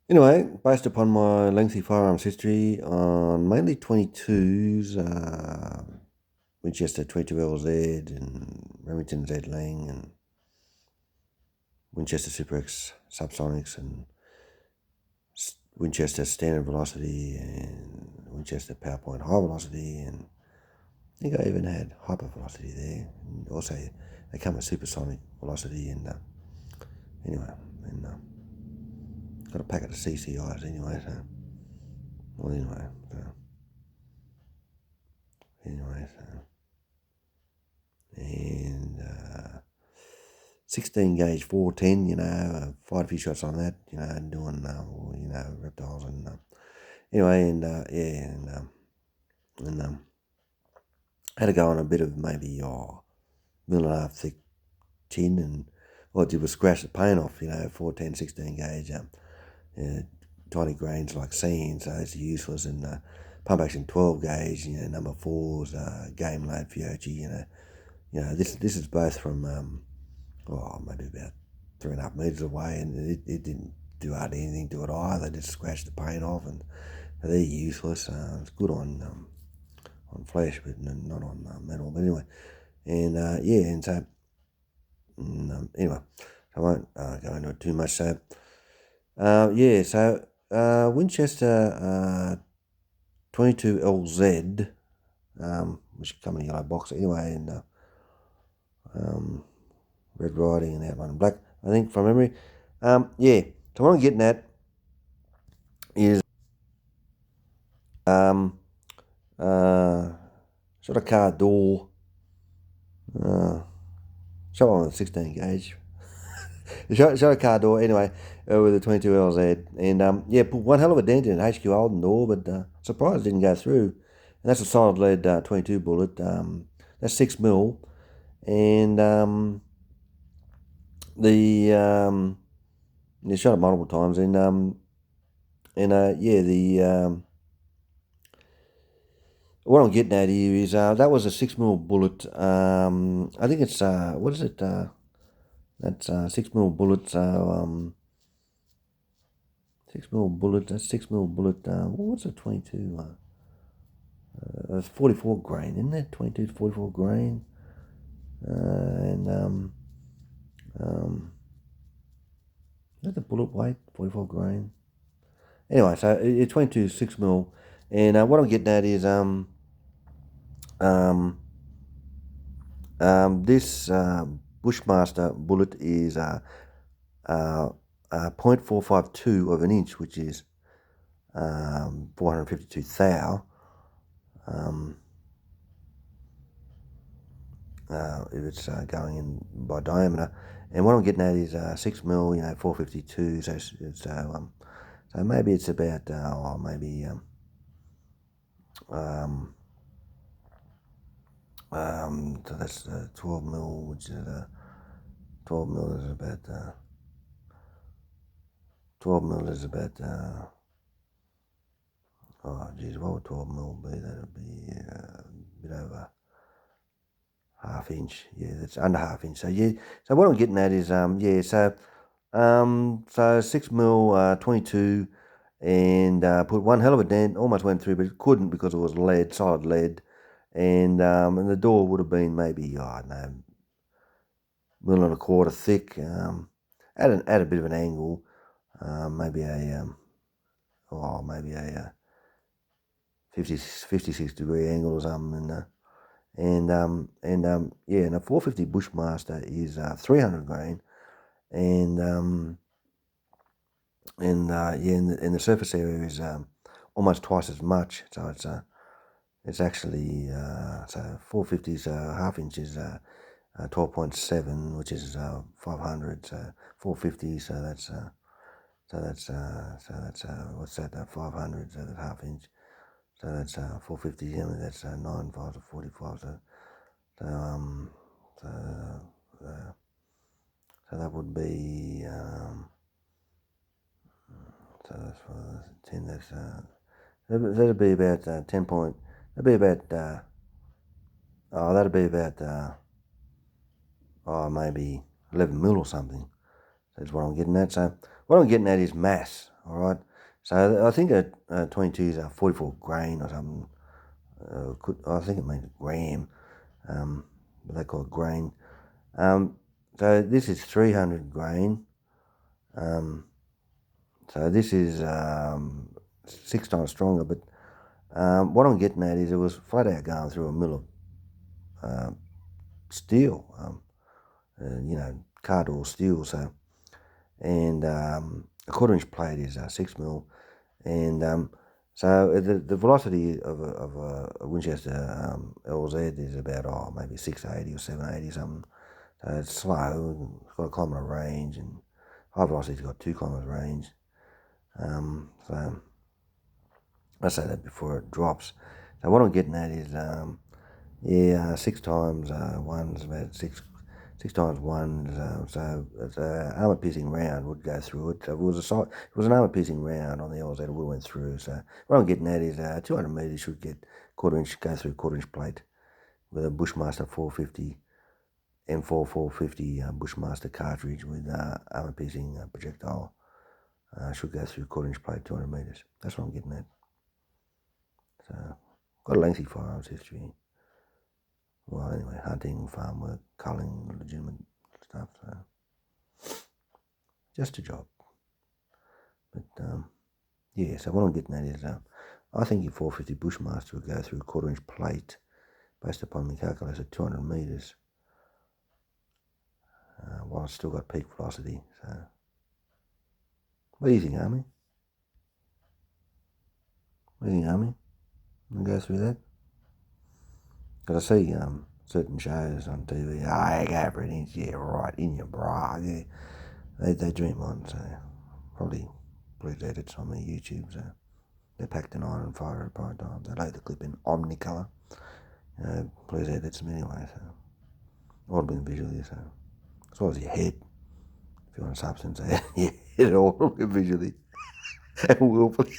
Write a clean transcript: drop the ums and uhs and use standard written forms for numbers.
Anyway, based upon my lengthy firearms history on mainly 22s, Winchester 22LZ and Remington Z Lang and Winchester Super X subsonics and Winchester standard velocity and Winchester PowerPoint high velocity, and I think I even had hyper velocity there. And also, they come with supersonic velocity and anyway, and got a packet of CCIs anyway. So well, anyway, and 16 gauge 410. Fired a few shots on that. Doing reptiles and anyway, and yeah, and had to go on a bit of maybe mill and a half thick tin, and what I did was scratch the paint off. 410, 16 gauge. Tiny grains like sand, so it's useless. And pump action 12 gauge, number fours, game load Fiocchi. This is both from maybe about 3.5 meters away, and it didn't do hardly anything to it either. Just scratched the paint off, and they're useless. It's good on flesh, but not on metal. But anyway, and and so anyway, I won't go into it too much. So Winchester 22LZ, which come in a yellow box anyway, and red writing and outline in black, I think, from memory. So what I'm getting at is shot a car door, shot one with 16 gauge. shot a car door anyway with a 22LZ, and put one hell of a dent in it, HQ Holden door, but surprised it didn't go through. And that's a solid lead 22 bullet. That's 6 mil, and you shot it multiple times, what I'm getting at here is that was a 6 mil bullet. I think it's what is it? That's 6 mil bullet. So 6 mil bullet. That's 6 mil bullet. What's a 22? It's 44 grain, isn't it? 22 to 44 grain. Is that the bullet weight? 44 grain. Anyway, so it's 22 6 mil, and what I'm getting at is this Bushmaster bullet is 0.452 of an inch, which is 452 thou. If it's going in by diameter, and what I'm getting at is 6 mil, 452. So maybe it's about so that's 12 mil, which is 12 mil is about 12 mil is about what would 12 mil be? That'd be a bit over half inch. Yeah, that's under half inch. So so what I'm getting at is so 6 mil 22, and put one hell of a dent, almost went through, but it couldn't because it was lead, solid lead, and the door would have been maybe I don't know, mil and a quarter thick, at a bit of an angle, maybe a 56 degree angle or something, and a 450 Bushmaster is 300 grain, and the surface area is almost twice as much. So it's actually so 450's half inch is 12.7, which is 500. So 450. What's that? 500. So that's half inch. So that's 450. Yeah, that's 9 5 to 45. So that would be so that's for 10. That'd be about 10 point. That'd be about that'd be about maybe 11 mil or something. That's what I'm getting at. So what I'm getting at is mass. All right. So I think a 22 is a 44 grain or something. I think it means gram, but they call it grain. So this is 300 grain. Um, so this is 6 times stronger. But what I'm getting at is it was flat out going through a mill of steel, car door steel. So and a quarter-inch plate is 6 mil, and so the velocity of a Winchester LZ is about maybe 680 or 780 something. So it's slow. It's got a kilometre range, and high velocity's got 2 kilometres range. So I say that before it drops. So what I'm getting at is 6 times one is about six. 6 times 1 is so it's a armor piercing round would go through it. So if it was an armor piercing round on the LZ, it would have went through. So what I'm getting at is 200 metres should get go through quarter-inch plate with a Bushmaster 450 M4 450 Bushmaster cartridge with armor piercing projectile. Should go through quarter-inch plate 200 metres. That's what I'm getting at. So got a lengthy firearms history. Well, anyway, hunting, farm work, culling, legitimate stuff. So just a job. But so what I'm getting at is I think your 450 Bushmaster will go through quarter-inch plate based upon my calculus at 200 metres while it's still got peak velocity. So what do you think, Army? What do you think, Army? We'll go through that? Because I see certain shows on TV, go for an inch, yeah, right, in your bra, yeah. They dream on, so probably blues edits on their YouTube, so they're packed in iron and fire at prime time. They load the clip in Omnicolour. Blues edits them anyway, so audibly and visually, so as well as your head. If you want a substance, your head audibly and visually. And willfully.